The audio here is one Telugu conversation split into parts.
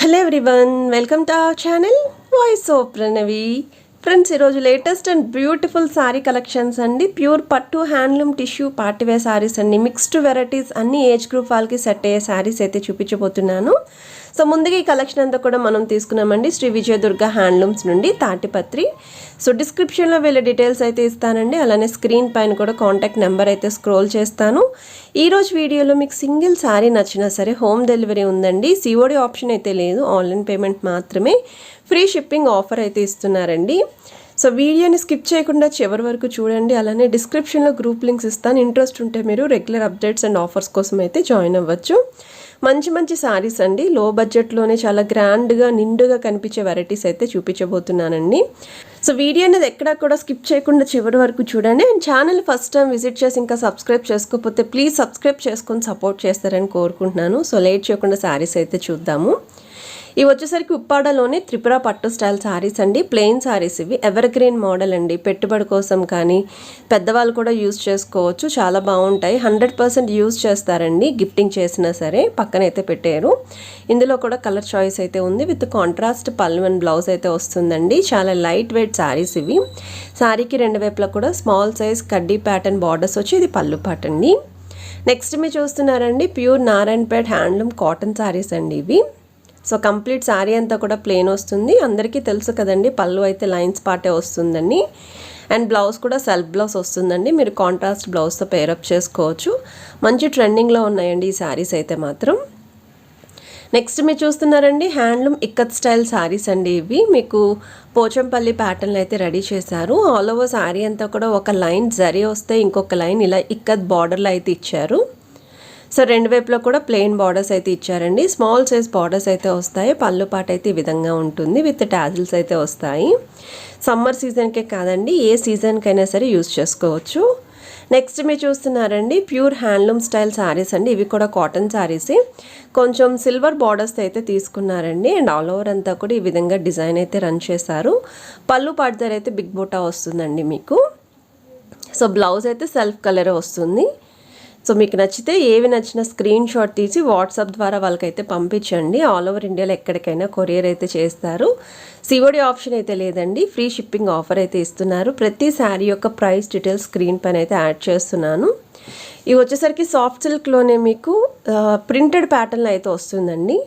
Hello everyone, welcome to our channel voice of Pranavi. Friends, ఈరోజు latest and beautiful sari collections అండి. ప్యూర్ పట్టు హ్యాండ్లూమ్ టిష్యూ పార్టీవేర్ శారీస్ అండి. మిక్స్డ్ వెరైటీస్, అన్ని ఏజ్ గ్రూప్ వాళ్ళకి సెట్ అయ్యే శారీస్ అయితే చూపించబోతున్నాను. సో ముందుగా ఈ కలెక్షన్ అంతా కూడా మనం తీసుకున్నామండి శ్రీ విజయదుర్గ హ్యాండ్లూమ్స్ నుండి తాటిపత్రి. సో డిస్క్రిప్షన్లో వీళ్ళ డీటెయిల్స్ అయితే ఇస్తానండి. అలానే స్క్రీన్ పైన కూడా కాంటాక్ట్ నెంబర్ అయితే స్క్రోల్ చేస్తాను. ఈరోజు వీడియోలో మీకు సింగిల్ శారీ నచ్చినా సరే హోమ్ డెలివరీ ఉందండి. సిఓడి ఆప్షన్ అయితే లేదు, ఆన్లైన్ పేమెంట్ మాత్రమే. ఫ్రీ షిప్పింగ్ ఆఫర్ అయితే ఇస్తున్నారండి. సో వీడియోని స్కిప్ చేయకుండా చివరి వరకు చూడండి. అలానే డిస్క్రిప్షన్లో గ్రూప్ లింక్స్ ఇస్తాను. ఇంట్రెస్ట్ ఉంటే మీరు రెగ్యులర్ అప్డేట్స్ అండ్ ఆఫర్స్ కోసం అయితే జాయిన్ అవ్వచ్చు. మంచి మంచి శారీస్ అండి. లో బడ్జెట్లోనే చాలా గ్రాండ్గా నిండుగా కనిపించే వెరైటీస్ అయితే చూపించబోతున్నానండి. సో వీడియో అనేది ఎక్కడా కూడా స్కిప్ చేయకుండా చివరి వరకు చూడండి. And channel first time visit చేసి ఇంకా సబ్స్క్రైబ్ చేసుకోకపోతే ప్లీజ్ సబ్స్క్రైబ్ చేసుకొని సపోర్ట్ చేస్తారని కోరుకుంటున్నాను. సో లేట్ చేయకుండా శారీస్ అయితే చూద్దాము. ఇవి వచ్చేసరికి ఉప్పాడలోనే త్రిపుర పట్టు స్టైల్ శారీస్ అండి. ప్లెయిన్ శారీస్ ఇవి. ఎవర్ గ్రీన్ మోడల్ అండి. పెట్టుబడి కోసం కానీ పెద్దవాళ్ళు కూడా యూజ్ చేసుకోవచ్చు. చాలా బాగుంటాయి. 100% యూజ్ చేస్తారండి. గిఫ్టింగ్ చేసినా సరే పక్కనైతే పెట్టారు. ఇందులో కూడా కలర్ చాయిస్ అయితే ఉంది. విత్ కాంట్రాస్ట్ పళ్ళు అండ్ బ్లౌజ్ అయితే వస్తుందండి. చాలా లైట్ వెయిట్ శారీస్ ఇవి. శారీకి రెండు వైపులా కూడా స్మాల్ సైజ్ కడ్డీ ప్యాటర్న్ బార్డర్స్ వచ్చి ఇది పళ్ళు పాట అండి. నెక్స్ట్ మీరు చూస్తున్నారండి pure Narayanpet handloom cotton saris అండి ఇవి. సో కంప్లీట్ శారీ అంతా కూడా ప్లెయిన్ వస్తుంది. అందరికీ తెలుసు కదండి, పళ్ళు అయితే లైన్స్ పాటే వస్తుందండి. అండ్ బ్లౌజ్ కూడా సెల్ఫ్ బ్లౌజ్ వస్తుందండి. మీరు కాంట్రాస్ట్ బ్లౌజ్తో పేరప్ చేసుకోవచ్చు. మంచి ట్రెండింగ్లో ఉన్నాయండి ఈ శారీస్ అయితే మాత్రం. నెక్స్ట్ మీరు చూస్తున్నారండి హ్యాండ్లూమ్ ఇక్కత్ స్టైల్ శారీస్ అండి ఇవి. మీకు పోచంపల్లి ప్యాటర్న్లు అయితే రెడీ చేశారు. ఆల్ ఓవర్ శారీ అంతా కూడా ఒక లైన్ జరీ వస్తే ఇంకొక లైన్ ఇలా ఇక్కత్ బార్డర్లో అయితే ఇచ్చారు. సో రెండు వైపులో కూడా ప్లెయిన్ బార్డర్స్ అయితే ఇచ్చారండి. స్మాల్ సైజ్ బార్డర్స్ అయితే వస్తాయి. పళ్ళు పాట అయితే ఈ విధంగా ఉంటుంది. విత్ టాజిల్స్ అయితే వస్తాయి. సమ్మర్ సీజన్కే కాదండి, ఏ సీజన్కైనా సరే యూజ్ చేసుకోవచ్చు. నెక్స్ట్ మీరు చూస్తున్నారండి ప్యూర్ హ్యాండ్లూమ్ స్టైల్ శారీస్ అండి. ఇవి కూడా కాటన్ శారీసే. కొంచెం సిల్వర్ బార్డర్స్ అయితే తీసుకున్నారండి. అండ్ ఆల్ ఓవర్ అంతా కూడా ఈ విధంగా డిజైన్ అయితే రన్ చేశారు. పళ్ళు పాట దగ్గర అయితే బిగ్ బూటా వస్తుందండి మీకు. సో బ్లౌజ్ అయితే సెల్ఫ్ కలర్ వస్తుంది. సో మీకు నచ్చితే ఏవి నచ్చినా స్క్రీన్ షాట్ తీసి వాట్సాప్ ద్వారా వాళ్ళకైతే పంపించండి. ఆల్ ఓవర్ ఇండియాలో ఎక్కడికైనా కొరియర్ అయితే చేస్తారు. సిఓడి ఆప్షన్ అయితే లేదండి. ఫ్రీ షిప్పింగ్ ఆఫర్ అయితే ఇస్తున్నారు. ప్రతి శారీ యొక్క ప్రైస్ డీటెయిల్స్ స్క్రీన్ పైన అయితే యాడ్ చేస్తున్నాను. ఇవి వచ్చేసరికి సాఫ్ట్ సిల్క్లోనే మీకు ప్రింటెడ్ ప్యాటర్న్లో అయితే వస్తుందండి.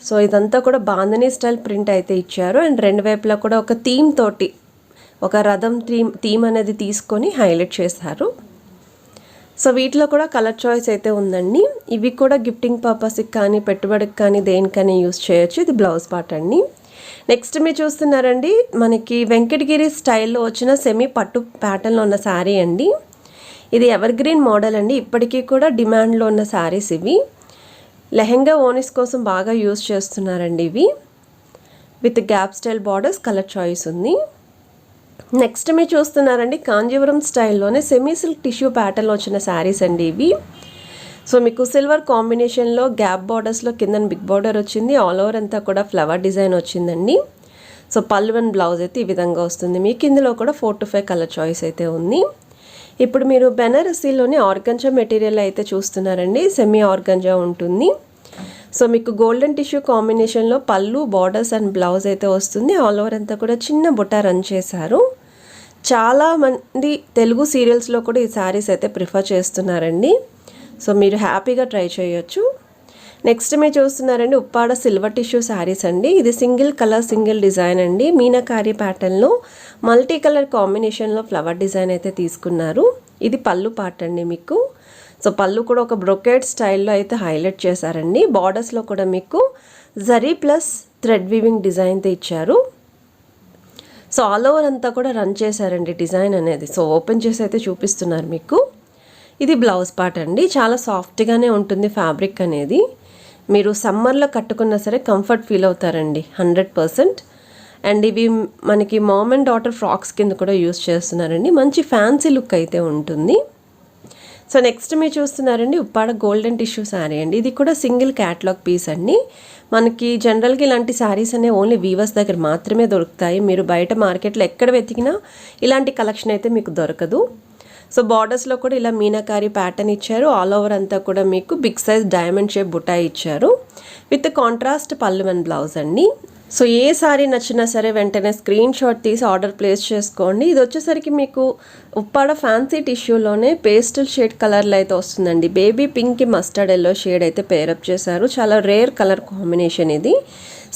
సో ఇదంతా కూడా బాంధనీ స్టైల్ ప్రింట్ అయితే ఇచ్చారు. అండ్ రెండు వైపులా కూడా ఒక థీమ్ తోటి, ఒక రథం థీమ్ అనేది తీసుకొని హైలైట్ చేశారు. సో వీటిలో కూడా కలర్ చాయిస్ అయితే ఉందండి. ఇవి కూడా గిఫ్టింగ్ పర్పస్కి కానీ పెట్టుబడికి కానీ దేనికైనా యూజ్ చేయొచ్చు. ఇది బ్లౌజ్ పార్ట్ అండి. నెక్స్ట్ మీరు చూస్తున్నారండి మనకి వెంకటగిరి స్టైల్లో వచ్చిన సెమీ పట్టు ప్యాటర్న్లో ఉన్న శారీ అండి. ఇది ఎవర్ గ్రీన్ మోడల్ అండి. ఇప్పటికీ కూడా డిమాండ్లో ఉన్న శారీస్ ఇవి. లెహెంగా ఓనీస్ కోసం బాగా యూజ్ చేస్తున్నారండి ఇవి. With gap style borders, colour choice ఉంది. నెక్స్ట్ మీరు చూస్తున్నారండి కాంజీవరం స్టైల్లోనే సెమీ సిల్క్ టిష్యూ ప్యాటర్న్లో వచ్చిన శారీస్ అండి ఇవి. సో మీకు సిల్వర్ కాంబినేషన్లో గ్యాప్ బార్డర్స్లో కింద బిగ్ బార్డర్ వచ్చింది. ఆల్ ఓవర్ అంతా కూడా ఫ్లవర్ డిజైన్ వచ్చిందండి. సో పళ్ళు అండ్ బ్లౌజ్ అయితే ఈ విధంగా వస్తుంది. మీకు ఇందులో కూడా 4 to 5 కలర్ చాయిస్ అయితే ఉంది. ఇప్పుడు మీరు బెనారసీలోని ఆర్గంజా మెటీరియల్ అయితే చూస్తున్నారండి. సెమీ ఆర్గంజా ఉంటుంది. సో మీకు గోల్డెన్ టిష్యూ కాంబినేషన్లో పళ్ళు, బార్డర్స్ అండ్ బ్లౌజ్ అయితే వస్తుంది. ఆల్ ఓవర్ అంతా కూడా చిన్న బుట్ట రన్ చేశారు. చాలా మంది తెలుగు సీరియల్స్లో కూడా ఈ శారీస్ అయితే ప్రిఫర్ చేస్తున్నారండి. సో మీరు హ్యాపీగా ట్రై చేయొచ్చు. నెక్స్ట్ మీరు చూస్తున్నారండి ఉప్పాడ సిల్వర్ టిష్యూ శారీస్ అండి. ఇది సింగిల్ కలర్ సింగిల్ డిజైన్ అండి. మీనాకారి ప్యాటర్న్లో మల్టీ కలర్ కాంబినేషన్లో ఫ్లవర్ డిజైన్ అయితే తీసుకున్నారు. ఇది పళ్ళు పార్ట్ అండి మీకు. సో పళ్ళు కూడా ఒక బ్రొకేడ్ స్టైల్లో అయితే హైలైట్ చేశారండి. బార్డర్స్లో కూడా మీకు జరీ ప్లస్ థ్రెడ్ వీవింగ్ డిజైన్తో ఇచ్చారు. సో ఆల్ ఓవర్ అంతా కూడా రన్ చేశారండి డిజైన్ అనేది. సో ఓపెన్ చేసి అయితే చూపిస్తున్నారు మీకు. ఇది బ్లౌజ్ పార్ట్ అండి. చాలా సాఫ్ట్గానే ఉంటుంది ఫ్యాబ్రిక్ అనేది. మీరు సమ్మర్లో కట్టుకున్నా సరే కంఫర్ట్ ఫీల్ అవుతారండి 100%. అండ్ ఇవి మనకి మామ్ అండ్ డాటర్ ఫ్రాక్స్ కింద కూడా యూస్ చేస్తున్నారండి. మంచి ఫ్యాన్సీ లుక్ అయితే ఉంటుంది. సో నెక్స్ట్ మీరు చూస్తున్నారండి ఉప్పాడ గోల్డెన్ టిష్యూ శారీ అండి. ఇది కూడా సింగిల్ క్యాటలాగ్ పీస్ అండి. మనకి జనరల్గా ఇలాంటి శారీస్ అనేవి ఓన్లీ వీవర్స్ దగ్గర మాత్రమే దొరుకుతాయి. మీరు బయట మార్కెట్లో ఎక్కడ వెతికినా ఇలాంటి కలెక్షన్ అయితే మీకు దొరకదు. సో బార్డర్స్లో కూడా ఇలా మీనాకారి ప్యాటర్న్ ఇచ్చారు. ఆల్ ఓవర్ అంతా కూడా మీకు బిగ్ సైజ్ డైమండ్ షేప్ బుటాయి ఇచ్చారు విత్ కాంట్రాస్ట్ పళ్ళు అండ్ బ్లౌజ్ అండి. సో ఏ సారీ నచ్చినా సరే వెంటనే స్క్రీన్ షాట్ తీసి ఆర్డర్ ప్లేస్ చేసుకోండి. ఇది వచ్చేసరికి మీకు ఉప్పాడ ఫ్యాన్సీ టిష్యూలోనే పేస్టల్ షేడ్ కలర్లో అయితే వస్తుందండి. బేబీ పింక్కి మస్టర్డ్ ఎల్లో షేడ్ అయితే పేరప్ చేశారు. చాలా రేర్ కలర్ కాంబినేషన్ ఇది.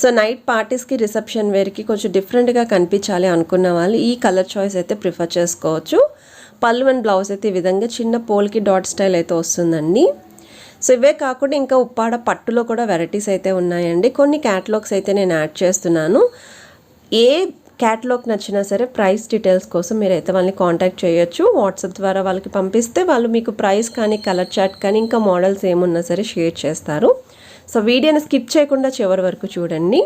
సో నైట్ పార్టీస్కి రిసెప్షన్ వేర్కి కొంచెం డిఫరెంట్గా కనిపించాలి అనుకున్న వాళ్ళు ఈ కలర్ చాయిస్ అయితే ప్రిఫర్ చేసుకోవచ్చు. పళ్ళు అండ్ బ్లౌజ్ అయితే ఈ విధంగా చిన్న పోల్కి డాట్ స్టైల్ అయితే వస్తుందండి. సో ఇవే కాకుండా ఇంకా ఉప్పాడ పట్టులో కూడా వెరైటీస్ అయితే ఉన్నాయండి. కొన్ని క్యాటలాగ్స్ అయితే నేను యాడ్ చేస్తున్నాను. ఏ క్యాటలాగ్ నచ్చినా సరే ప్రైస్ డీటెయిల్స్ కోసం మీరైతే వాళ్ళని కాంటాక్ట్ చేయొచ్చు. వాట్సాప్ ద్వారా వాళ్ళకి పంపిస్తే వాళ్ళు మీకు ప్రైస్ కానీ కలర్ చార్ట్ కానీ ఇంకా మోడల్స్ ఏమున్నా సరే షేర్ చేస్తారు. సో వీడియోని స్కిప్ చేయకుండా చివరి వరకు చూడండి.